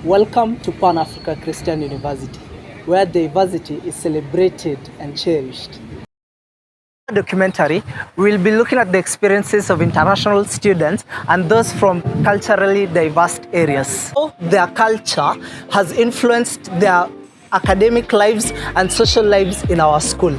Welcome to Pan Africa Christian University, where diversity is celebrated and cherished. Documentary, we'll be looking at the experiences of international students and those from culturally diverse areas. How their culture has influenced their academic lives and social lives in our school.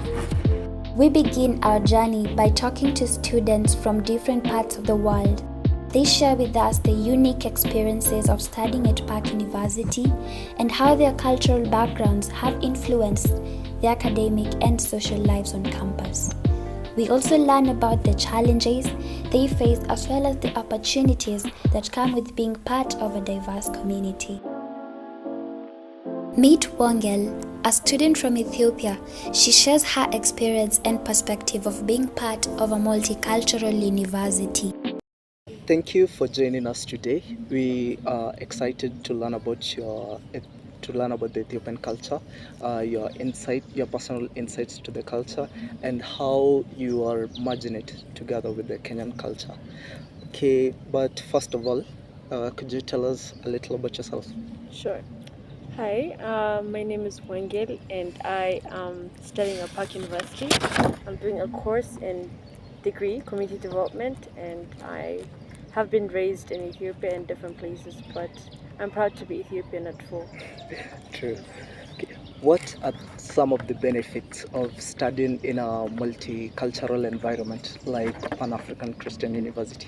We begin our journey by talking to students from different parts of the world. They share with us the unique experiences of studying at Park University and how their cultural backgrounds have influenced their academic and social lives on campus. We also learn about the challenges they face as well as the opportunities that come with being part of a diverse community. Meet Wongel, a student from Ethiopia. She shares her experience and perspective of being part of a multicultural university. Thank you for joining us today. We are excited to learn about the Ethiopian culture, your personal insights to the culture, and how you are merging it together with the Kenyan culture. Okay, but first of all, could you tell us a little about yourself? Sure. Hi, my name is Wangel and I am studying at Park University. I'm doing a course in degree, community development, and I have been raised in Ethiopia and different places, but I'm proud to be Ethiopian at full. True. Okay. What are some of the benefits of studying in a multicultural environment like Pan-African Christian University?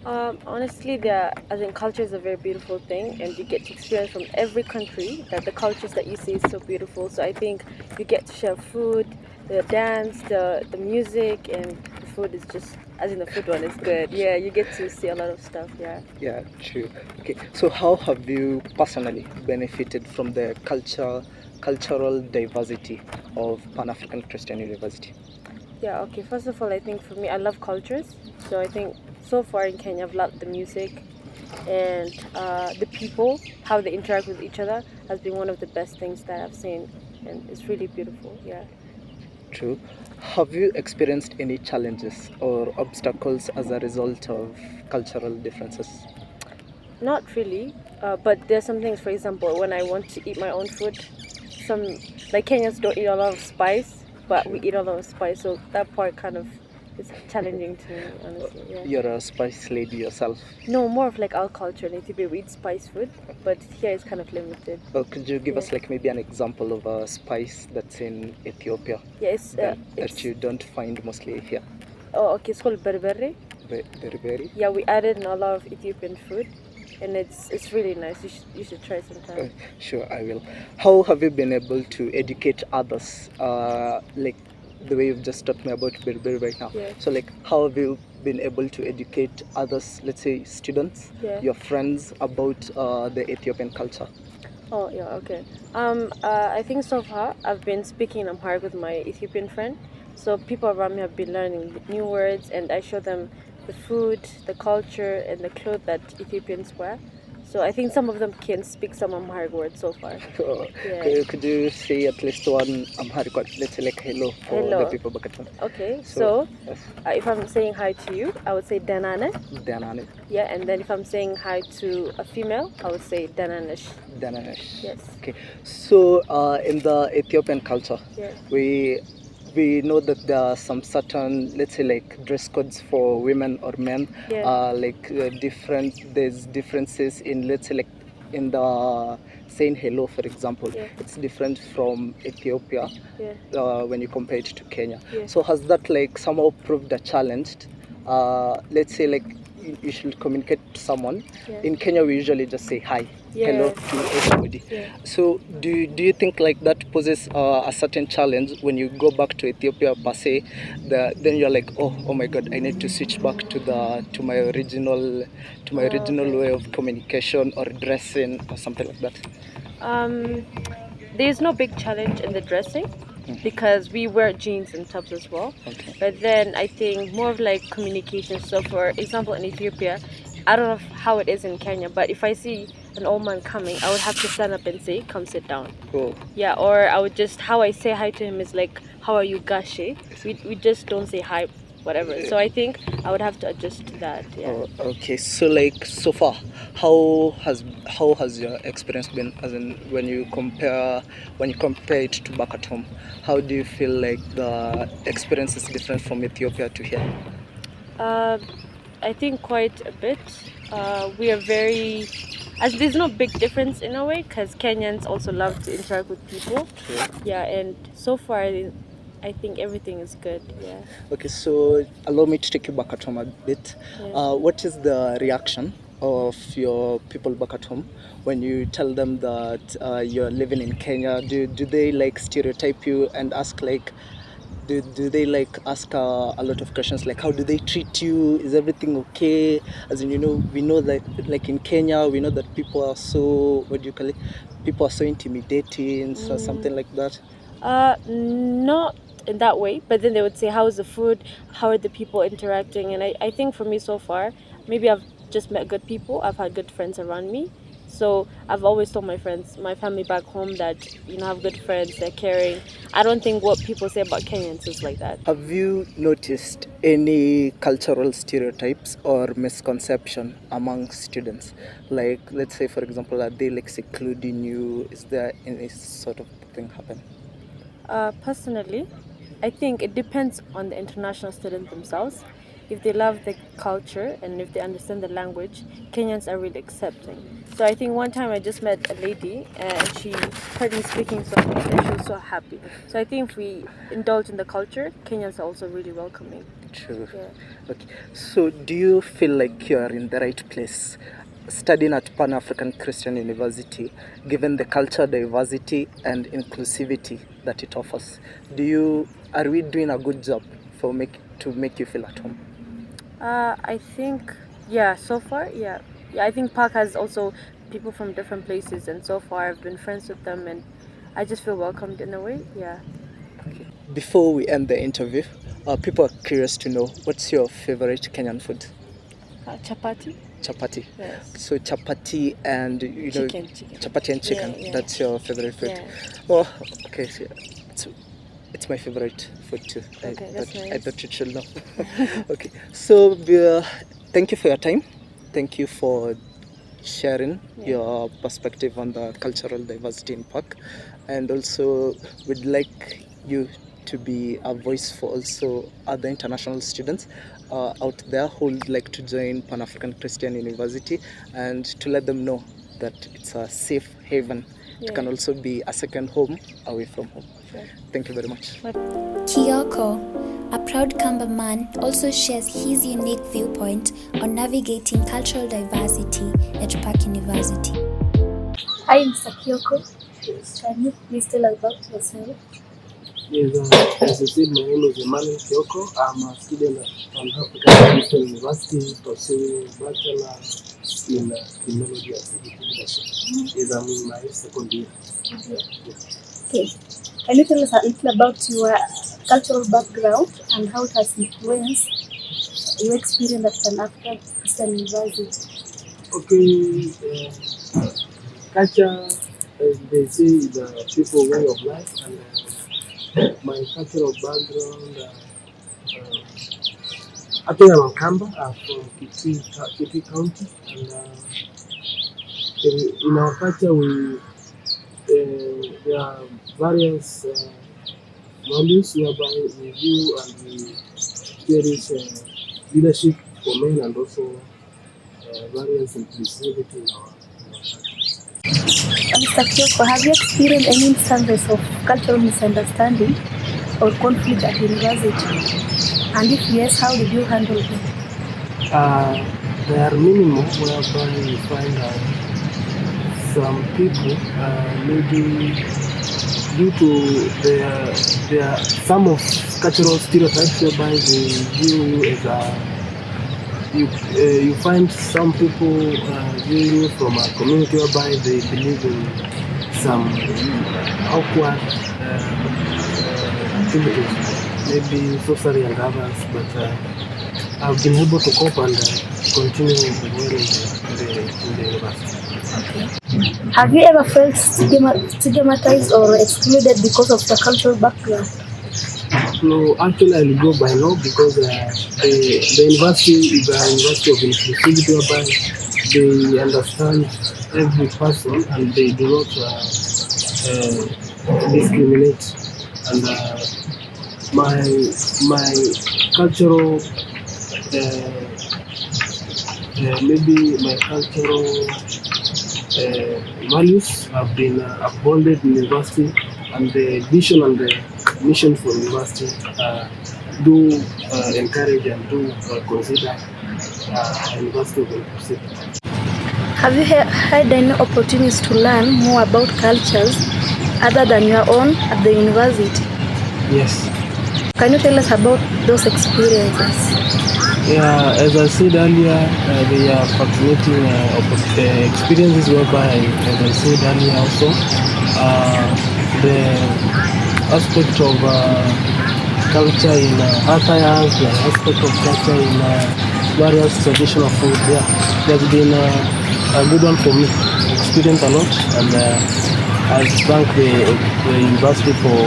Honestly, as in culture is a very beautiful thing, and you get to experience from every country that the cultures that you see is so beautiful. So I think you get to share food, the dance, the music, and the food is just, as in the food one is good. Yeah, you get to see a lot of stuff. Yeah. Yeah, true. Okay, so how have you personally benefited from the cultural diversity of Pan-African Christian University? Yeah. Okay. First of all, I think for me, I love cultures. So I think so far in Kenya, I've loved the music and the people, how they interact with each other, has been one of the best things that I've seen, and it's really beautiful. Yeah. True. Have you experienced any challenges or obstacles as a result of cultural differences? Not really, but there's some things. For example, when I want to eat my own food, some like Kenyans don't eat a lot of spice, but we eat a lot of spice, so that part kind of is challenging to me, honestly. Yeah. You're a spice lady yourself. No, more of like our culture in Ethiopia, we eat spice food, but here it's kind of limited. Could you give us like maybe an example of a spice that's in Ethiopia Yeah, that you don't find mostly here? Oh, okay. It's called berbere. Beriberi? Yeah, we add it in a lot of Ethiopian food, and it's really nice. You should try sometime. Sure, I will. How have you been able to educate others? Like the way you've just taught me about Beriberi right now. Yeah. So, like, how have you been able to educate others, let's say students, your friends, about the Ethiopian culture? Oh yeah, okay. I think so far I've been speaking Amharic with my Ethiopian friend. So people around me have been learning new words, and I show them the food, the culture, and the clothes that Ethiopians wear. So I think some of them can speak some Amharic words so far. Yeah. Could you say at least one Amharic word, let's say like hello for the people back at home? Okay, so yes. If I'm saying hi to you, I would say Danane. Danane. Yeah, and then if I'm saying hi to a female, I would say Dananesh. Dananesh. Yes. Okay. So in the Ethiopian culture, Yeah. we know that there are some certain, let's say, like dress codes for women or men. Yeah. There's differences in, let's say, like in the saying hello, for example. Yeah. It's different from Ethiopia. Yeah. When you compare it to Kenya. Yeah. So has that like somehow proved a challenge? Let's say like you should communicate to someone. Yeah. In Kenya, we usually just say hi, hello to everybody. Yeah. So do you think like that poses a certain challenge when you go back to Ethiopia per se? Then you're like, oh my God, I need to switch back to my original way of communication or dressing or something like that. There's no big challenge in the dressing because we wear jeans and tops as well. Okay. But then I think more of like communication. So for example, in Ethiopia, I don't know how it is in Kenya, but if I see an old man coming, I would have to stand up and say, "Come sit down." Cool. Yeah, or I would just, how I say hi to him is like, "How are you, Gashi?" We just don't say hi whatever. So I think I would have to adjust to that. Yeah. Oh, okay. So like so far, how has your experience been? As in when you compare it to back at home, how do you feel like the experience is different from Ethiopia to here? Uh, I think quite a bit. We are very, as there's no big difference in a way, because Kenyans also love to interact with people. True. Yeah, and so far, I think everything is good. Yeah. Okay, so allow me to take you back at home a bit. Yeah. What is the reaction of your people back at home when you tell them that you're living in Kenya? Do they like stereotype you and ask like, do they like ask a lot of questions like how do they treat you? Is everything okay? As in, we know that like in Kenya, we know that people are so, what do you call it? People are so intimidating, so something like that. Not in that way, but then they would say, how's the food? How are the people interacting? And I think for me so far, maybe I've just met good people. I've had good friends around me. So I've always told my friends, my family back home that, I have good friends, they're caring. I don't think what people say about Kenyans is like that. Have you noticed any cultural stereotypes or misconception among students? Like, let's say, for example, are they like secluding you? Is there any sort of thing happen? Personally, I think it depends on the international students themselves. If they love the culture and if they understand the language, Kenyans are really accepting. So I think one time I just met a lady and she heard me speaking Swahili and she was so happy. So I think if we indulge in the culture, Kenyans are also really welcoming. True. Yeah. Okay. So, do you feel like you are in the right place studying at Pan African Christian University, given the culture diversity and inclusivity that it offers? Are we doing a good job to make you feel at home? I think, yeah, so far, yeah. Yeah, I think Park has also people from different places, and so far I've been friends with them, and I just feel welcomed in a way, yeah. Before we end the interview, people are curious to know what's your favorite Kenyan food? Chapati? Chapati. Yes. So chapati and Chicken. chapati and chicken. Yeah, yeah. That's your favorite food. Yeah. Oh, okay. So it's my favorite food too. Okay, that's I nice. thought you should know. Okay. So thank you for your time. Thank you for sharing your perspective on the cultural diversity in Park, and also we'd like you to be a voice for also other international students out there who would like to join Pan African Christian University, and to let them know that it's a safe haven. It Yeah. can also be a second home away from home. Sure. Thank you very much. Kioko, a proud Kamba man, also shares his unique viewpoint on navigating cultural diversity at Park University. Hi, Mr. Kyoko. Can you please tell us about yourself? Yes, as I said, my name is Emmanuel Kyoko. I'm a student at Pan African Christian University pursuing Bachelor in Criminology and Civic Leadership. Yes, I'm in my second year. Okay. Can you tell us a little about your cultural background and how it has influenced your experience at Pan African Christian University? Okay, culture, as they say, is a people way of life, and my cultural background, I think I'm a Kamba. I'm from Kitui County, and in our culture, there are various values whereby we view and we cherish leadership for men and also various inclusivity in our culture. Mr. Kyoko, have you experienced any instances of cultural misunderstanding or conflict at university? And if yes, how did you handle them? There are minimal whereby we find that some people maybe due to their some of cultural stereotypes whereby they view you as you find some people viewing you from a community whereby they believe in some awkward activities, maybe sorcery and others, but I've been able to cope and continue well in the university. Okay. Have you ever felt stigmatized or excluded because of your cultural background? No, actually I'll go by law because the university is a university of inclusivity whereby they understand every person and they do not discriminate. And my my cultural maybe my cultural values have been upholded in university, and the vision and the mission for university do encourage and do consider university of inclusivity. Have you had any opportunities to learn more about cultures other than your own at the university? Yes. Can you tell us about those experiences? Yeah, as I said earlier, they are fascinating experiences whereby, as I said earlier also, the aspect of culture in attires, the aspect of culture in various traditional food. Yeah, it has been a good one for me. Experienced a lot, and I thank the university for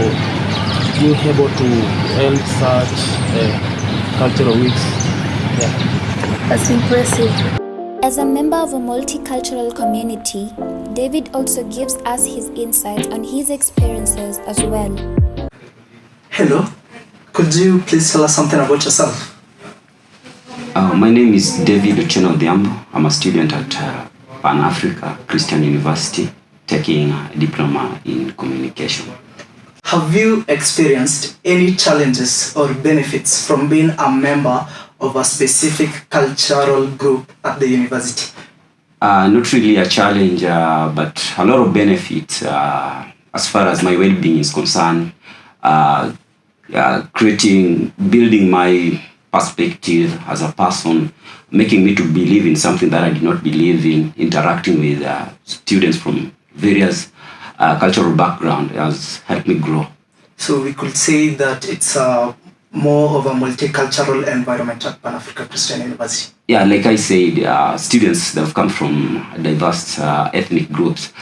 being able to hold such cultural weeks. Yeah. That's impressive. As a member of a multicultural community, David also gives us his insights on his experiences as well. Hello, could you please tell us something about yourself? My name is David Otieno Odhiambo. I'm a student at Pan Africa Christian University, taking a diploma in communication. Have you experienced any challenges or benefits from being a member of a specific cultural group at the university? Not really a challenge, but a lot of benefits as far as my well-being is concerned. Building my perspective as a person, making me to believe in something that I did not believe in, interacting with students from various cultural background has helped me grow. So we could say that it's more of a multicultural environment at Pan Africa Christian University. Yeah, like I said, students that have come from diverse ethnic groups.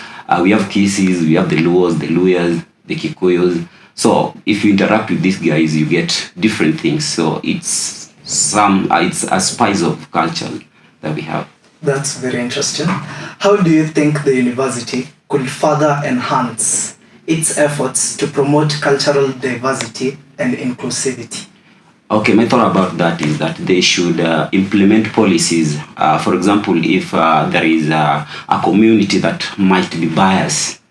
We have Kisis, we have the Luos, the Luyas, the Kikuyus. So if you interact with these guys, you get different things. So it's a spice of culture that we have. That's very interesting. How do you think the university could further enhance its efforts to promote cultural diversity and inclusivity? Okay, my thought about that is that they should implement policies. For example, if there is a community that might be biased,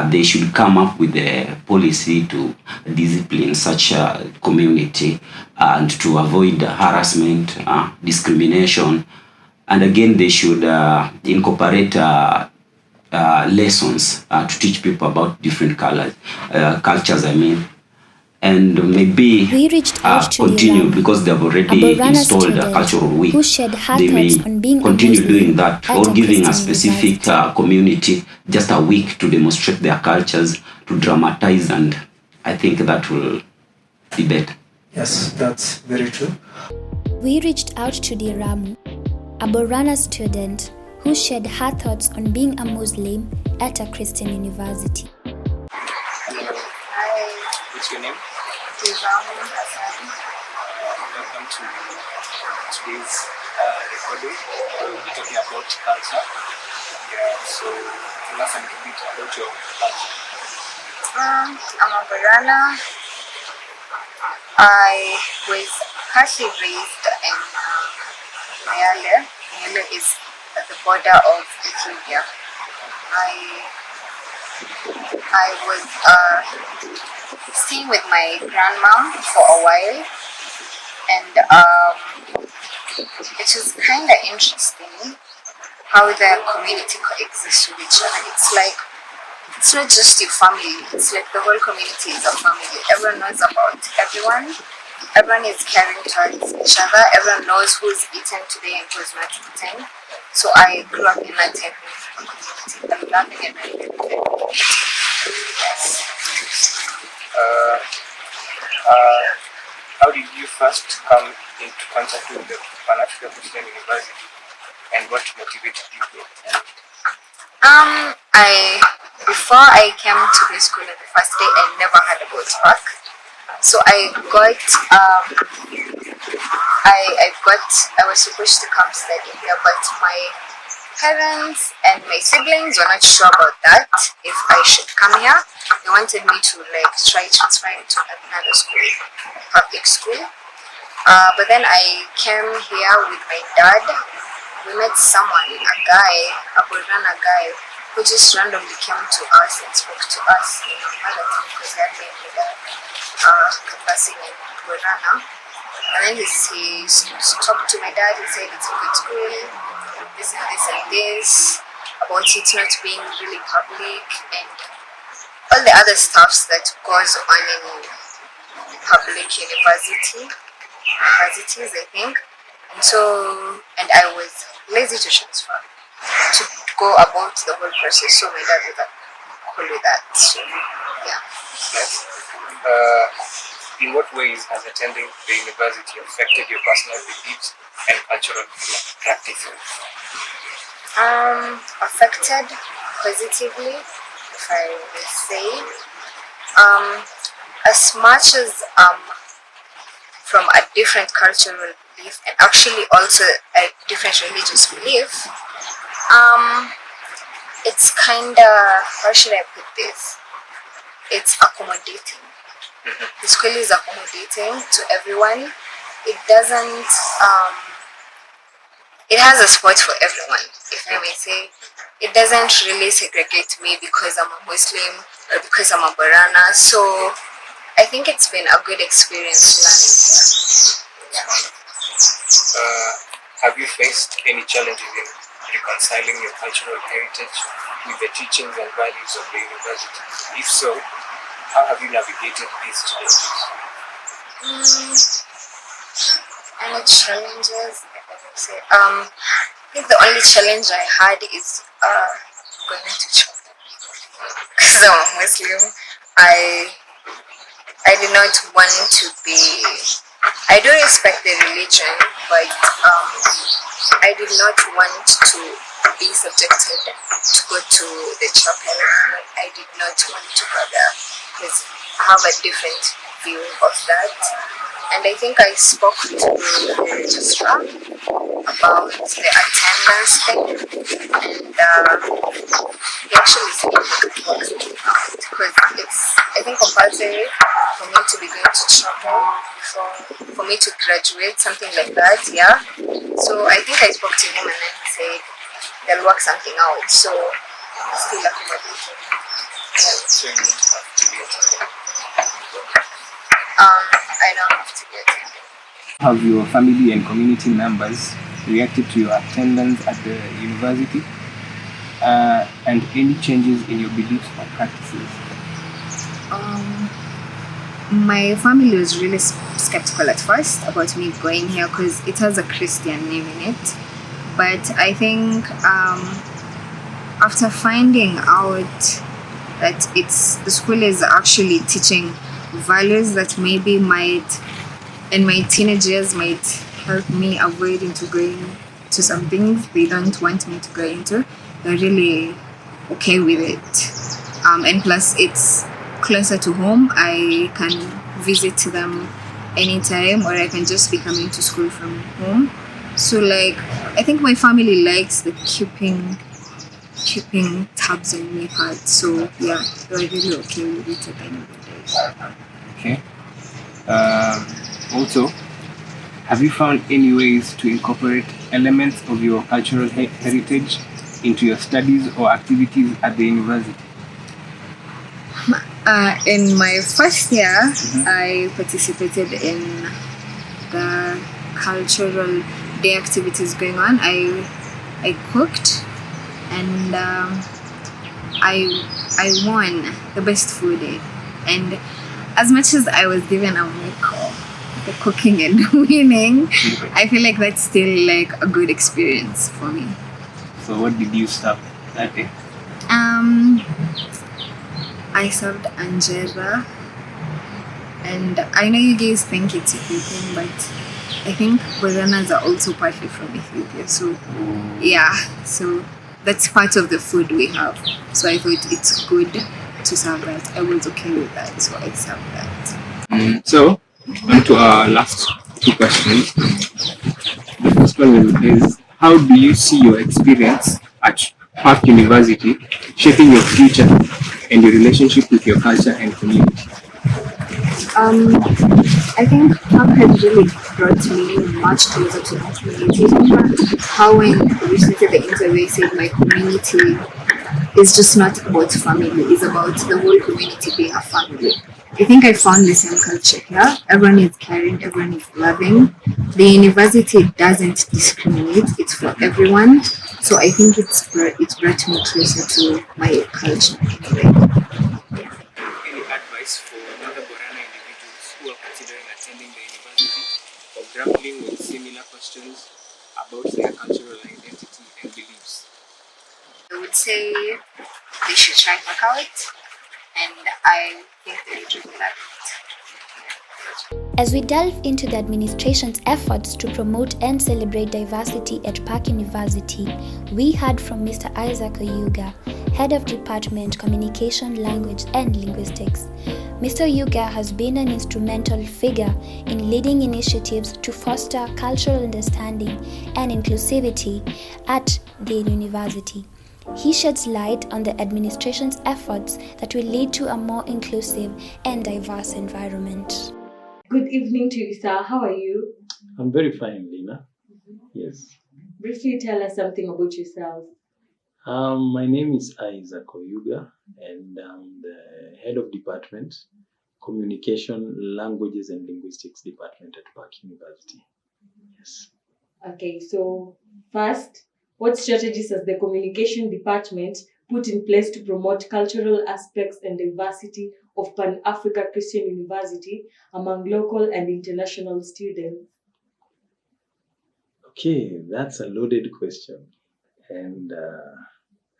they should come up with a policy to discipline such a community and to avoid harassment, discrimination. And again, they should incorporate lessons to teach people about different cultures, and maybe We reached out to continue Liram, because they have a already Borana installed a student cultural week. who shared her They may thoughts on being a continue Muslim doing that, at or a giving a Christian specific university. community just a week to demonstrate their cultures, to dramatize, and I think that will be better. Yes, that's very true. We reached out to Diramu, a Borana student who shared her thoughts on being a Muslim at a Christian university. Hi, What's your name? Diramu Hassan. Welcome to today's recording. We'll be talking about culture. So tell us a little bit about your culture. I'm a Borana. I was partially raised in Mayale. Mayale is at the border of Ethiopia. I was staying with my grandma for a while, and it was kind of interesting how the community coexists with each other. It's not just your family, it's like the whole community is a family. Everyone knows about everyone. Everyone is caring towards each other. Everyone knows who's eating today and who's not eating. So I grew up in that type of community. I'm loving it. Yes. How did you first come into contact with the Pan Africa Christian University, and what motivated you to? Before I came to the school on the first day, I never had a boat back. So I was supposed to come study here, but my parents and my siblings were not sure about that, if I should come here. They wanted me to like try transferring to another school, public school. But then I came here with my dad. We met someone, a guy, a Borana guy, who just randomly came to us and spoke to us in our mother tongue because he had been with a campus in Borana. And then he talked to my dad. He said it's a good school, this and this and this, about it not being really public and all the other stuffs that goes on in public universities, I think. And I was lazy to transfer, to go about the whole process. So my dad was like, cool with that. So yeah. Yes. In what ways has attending the university affected your personal beliefs and cultural practices? Affected positively, if I will say. As much as from a different cultural belief and actually also a different religious belief, it's kinda, how should I put this? It's accommodating. The school is accommodating to everyone. It doesn't it has a spot for everyone, if I may say. It doesn't really segregate me because I'm a Muslim or because I'm a Borana. So I think it's been a good experience learning here. Yeah. Have you faced any challenges in reconciling your cultural heritage with the teachings and values of the university? If so, how have you navigated these challenges? Any challenges? I think the only challenge I had is going to church. Because I'm a Muslim, I did not want to be. I do respect the religion, but I did not want to be subjected to go to the chapel. I did not want to go there because I have a different view of that. And I think I spoke to the registrar about the attendance thing, and he actually said it works because it's, I think, compulsory for me to be going to chapel for me to graduate, something like that. Yeah. So I think I spoke to him, and then he said they'll work something out. So still accommodating. So you don't have to be attending. I don't have to be attending. Have your family and community members reacted to your attendance at the university and any changes in your beliefs or practices? My family was really skeptical at first about me going here because it has a Christian name in it. But I think after finding out that the school is actually teaching values that maybe might, in my teenage years, might help me avoid into going to some things they don't want me to go into, they're really okay with it. And plus it's closer to home. I can visit them anytime, or I can just be coming to school from home. So like, I think my family likes the keeping tabs on me part. So yeah, they're really okay with it at the end of the day. Okay. Also, have you found any ways to incorporate elements of your cultural heritage into your studies or activities at the university? In my first year, I participated in the cultural day activities going on. I cooked, and I won the best food day. And as much as I was given a mock the cooking and winning, I feel like that's still like a good experience for me. So what did you serve that day? I served Angera, and I know you guys think it's Ethiopian, but I think Boranas are also partly from Ethiopia. So yeah, so that's part of the food we have. So I thought it's good to serve that. I was okay with that, so I served that. So, on to our last two questions. The first one is, how do you see your experience at Park University shaping your future and your relationship with your culture and community? Um, I think Hub has really brought me much closer to my community. How when we started the interview, I said my community is just not about family, it's about the whole community being a family. I think I found the same culture here. Everyone is caring, everyone is loving. The university doesn't discriminate, it's for everyone. So I think it's brought me closer to my culture anyway. Any advice for other Borana individuals who are considering attending the university or grappling with similar questions about their cultural identity and beliefs? I would say they should try back out, and I think they would really like it. As we delve into the administration's efforts to promote and celebrate diversity at Park University, we heard from Mr. Isaac Oyuga, Head of Department Communication, Language and Linguistics. Mr. Oyuga has been an instrumental figure in leading initiatives to foster cultural understanding and inclusivity at the university. He sheds light on the administration's efforts that will lead to a more inclusive and diverse environment. Good evening to you, sir. How are you? I'm very fine, Lina. Yes. Briefly tell us something about yourself. My name is Isaac Oyuga, and I'm the head of department, Communication, Languages and Linguistics Department at Park University. Yes. Okay, so first, what strategies has the communication department put in place to promote cultural aspects and diversity of Pan-Africa Christian University among local and international students? Okay, that's a loaded question, and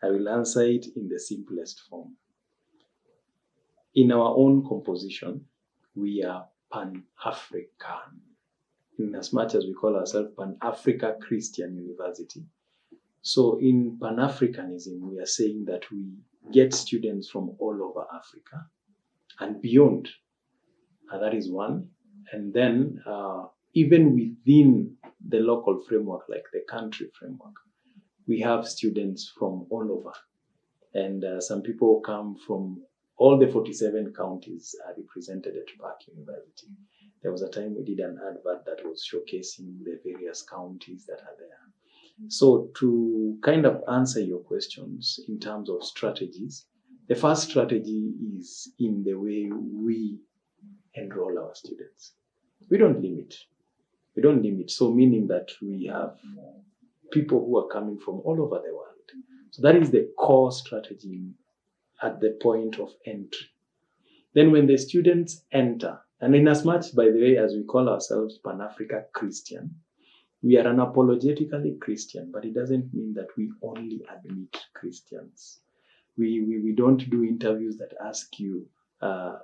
I will answer it in the simplest form. In our own composition, we are Pan-African, in as much as we call ourselves Pan-Africa Christian University. So in Pan-Africanism, we are saying that we get students from all over Africa and beyond. That is one. And then even within the local framework, like the country framework, we have students from all over. And some people come from all the 47 counties are represented at Park University. There was a time we did an advert that was showcasing the various counties that are there. So to kind of answer your questions in terms of strategies, the first strategy is in the way we enroll our students. We don't limit. So meaning that we have people who are coming from all over the world. So that is the core strategy at the point of entry. Then when the students enter, and in as much, by the way, as we call ourselves Pan-Africa Christian, we are unapologetically Christian, but it doesn't mean that we only admit Christians. We don't do interviews that ask you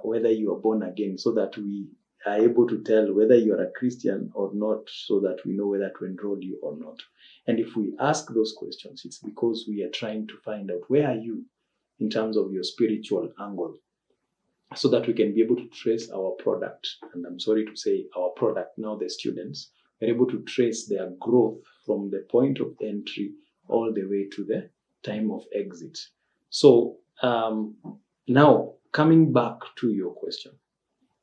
whether you are born again, so that we are able to tell whether you are a Christian or not, so that we know whether to enroll you or not. And if we ask those questions, it's because we are trying to find out where are you in terms of your spiritual angle, so that we can be able to trace our product. And I'm sorry to say our product, now the students, are able to trace their growth from the point of entry all the way to the time of exit. So now coming back to your question,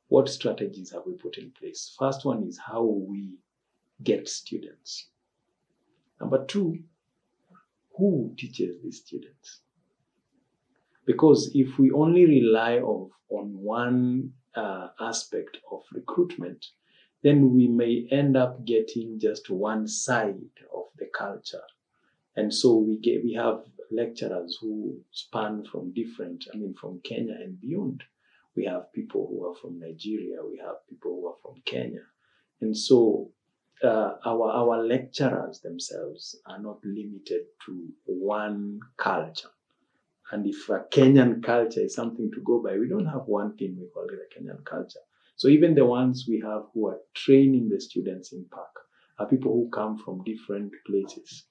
what strategies have we put in place? First one is how we get students. Number two, who teaches these students? Because if we only rely on one aspect of recruitment, then we may end up getting just one side of the culture. And so we have lecturers who span from from Kenya and beyond. We have people who are from Nigeria, we have people who are from Kenya. And so our lecturers themselves are not limited to one culture. And if a Kenyan culture is something to go by, we don't have one thing we call it a Kenyan culture. So even the ones we have who are training the students in Park are people who come from different places.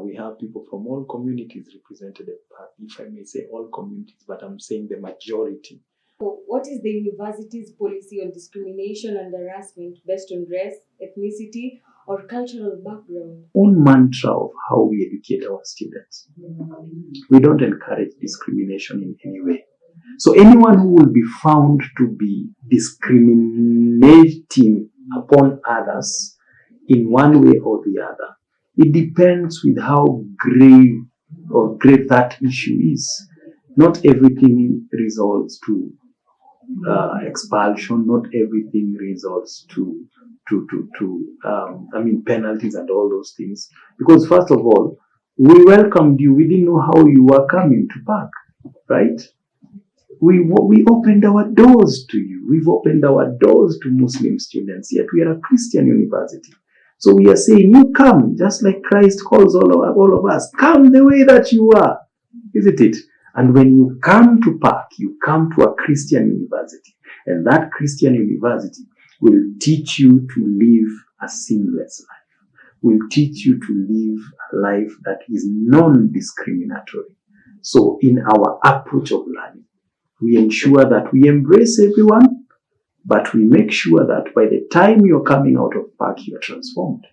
We have people from all communities represented at Park. If I may say all communities, but I'm saying the majority So what is the university's policy on discrimination and harassment based on race, ethnicity, or cultural background? Own mantra of how we educate our students. We don't encourage discrimination in any way. So anyone who will be found to be discriminating upon others in one way or the other, it depends with how grave or great that issue is. Not everything resolves to expulsion. Not everything resolves to penalties and all those things. Because first of all, we welcomed you. We didn't know how you were coming to Park, right? We opened our doors to you. We've opened our doors to Muslim students, yet we are a Christian university. So we are saying, you come, just like Christ calls all of us. Come the way that you are, isn't it? And when you come to Park, you come to a Christian university. And that Christian university will teach you to live a sinless life, will teach you to live a life that is non-discriminatory. So in our approach of learning, we ensure that we embrace everyone, but we make sure that by the time you're coming out of Park, you're transformed.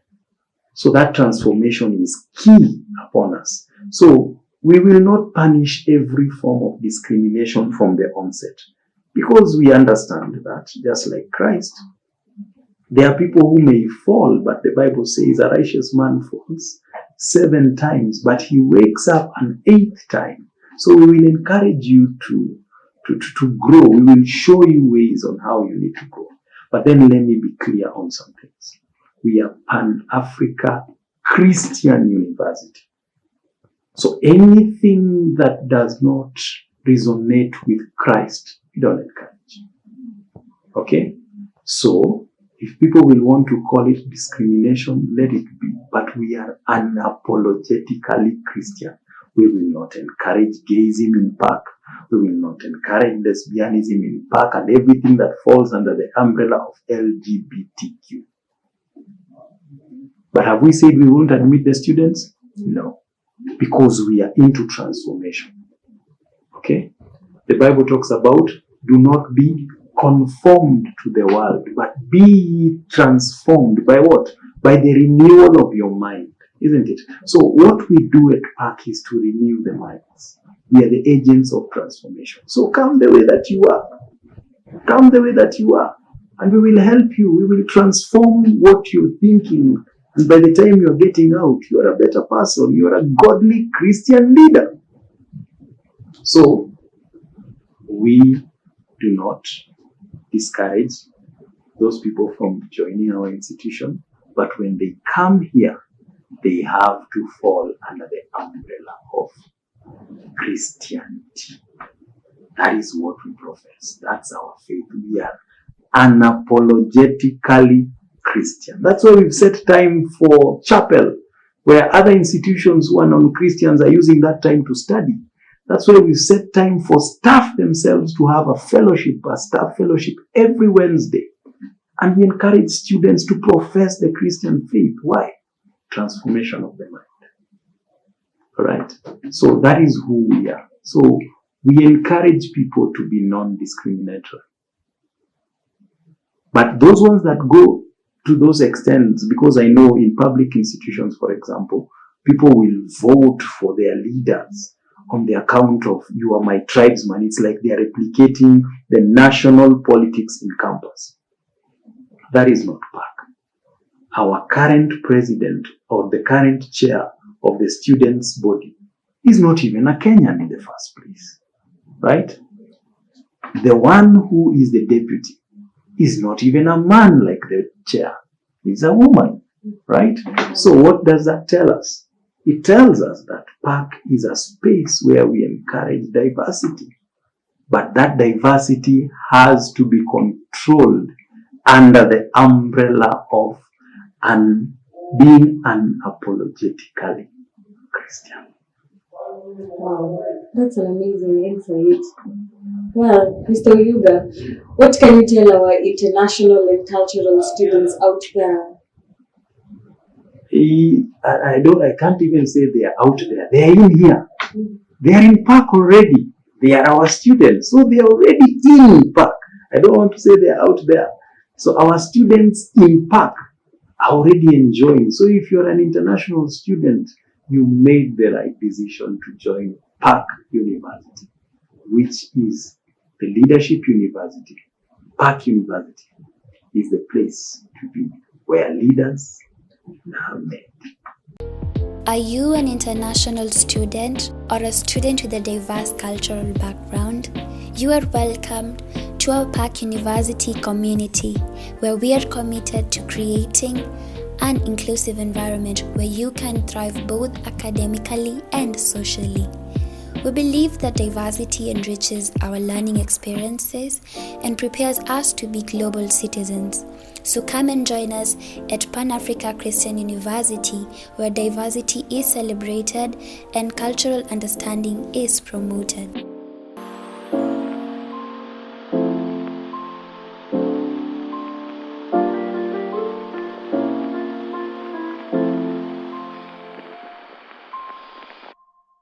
So that transformation is key upon us. So we will not punish every form of discrimination from the onset, because we understand that, just like Christ, there are people who may fall, but the Bible says a righteous man falls 7 times, but he wakes up an 8th time. So we will encourage you to grow. We will show you ways on how you need to grow. But then let me be clear on some things. We are Pan-Africa Christian University. So anything that does not resonate with Christ, we don't encourage. Okay? So if people will want to call it discrimination, let it be. But we are unapologetically Christian. We will not encourage gayism in Park. We will not encourage lesbianism in Park and everything that falls under the umbrella of LGBTQ. But have we said we won't admit the students? No. Because we are into transformation. Okay? The Bible talks about do not be conformed to the world, but be transformed by what? By the renewal of your mind. Isn't it? So what we do at Park is to renew the minds. We are the agents of transformation. So come the way that you are. Come the way that you are. And we will help you. We will transform what you're thinking. And by the time you're getting out, you are a better person. You are a godly Christian leader. So we do not discourage those people from joining our institution. But when they come here, they have to fall under the umbrella of Christianity. That is what we profess. That's our faith. We are unapologetically Christian. That's why we've set time for chapel, where other institutions who are non-Christians are using that time to study. That's why we've set time for staff themselves to have a fellowship, a staff fellowship every Wednesday. And we encourage students to profess the Christian faith. Why? Transformation of the mind. All right. So that is who we are. So we encourage people to be non-discriminatory. But those ones that go to those extents, because I know in public institutions, for example, people will vote for their leaders on the account of you are my tribesman. It's like they are replicating the national politics in campus. That is not Park. Our current president or the current chair of the students' body is not even a Kenyan in the first place, right? The one who is the deputy is not even a man like the chair. He's a woman, right? So what does that tell us? It tells us that Park is a space where we encourage diversity. But that diversity has to be controlled under the umbrella of being unapologetically Christian. Wow, that's an amazing insight. Well, Mr. Oyuga, what can you tell our international and cultural students out there? I can't even say they are out there. They are in here. They are in Park already. They are our students, so they are already in Park. I don't want to say they are out there. So our students in Park are already enjoying. So if you're an international student, you made the right decision to join Park University, which is the leadership university. Park University is the place to be, where leaders are met. Are you an international student or a student with a diverse cultural background? You are welcomed to our Park University community, where we are committed to creating an inclusive environment where you can thrive both academically and socially. We believe that diversity enriches our learning experiences and prepares us to be global citizens. So come and join us at Pan Africa Christian University, where diversity is celebrated and cultural understanding is promoted.